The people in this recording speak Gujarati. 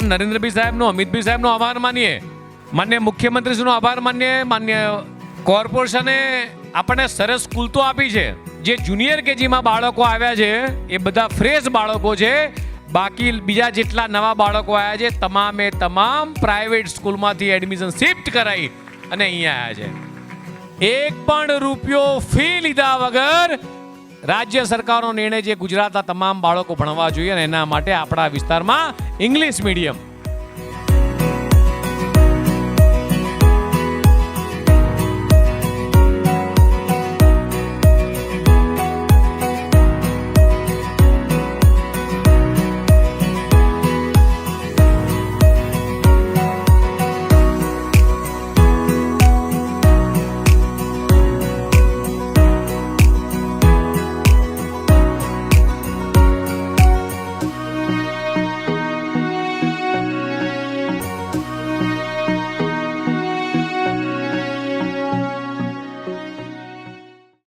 વડાપ્રધાન નરેન્દ્રભાઈ સાહેબનો, અમિતભાઈ સાહેબનો આભાર માનીએ, માન્ય મુખ્યમંત્રીશ્રીનો આભાર માનીએ, માન્ય કોર્પોરેશને આપણને સરસ સ્કૂલ તો આપી છે. જે જુનિયર કેજીમાં બાળકો આવ્યા છે એ બધા ફ્રેશ બાળકો છે. બાકી બીજા જેટલા નવા બાળકો આવ્યા છે તમામે તમામ પ્રાઇવેટ સ્કૂલમાંથી એડમિશન શિફ્ટ કરાવી અને અહીંયા આવ્યા છે. એક પણ રૂપિયો ફી લીધા વગર રાજ્ય સરકારનો નિર્ણય જે ગુજરાતના તમામ બાળકો ભણવા જોઈએ અને એના માટે આપણા વિસ્તારમાં ઇંગ્લિશ મીડિયમ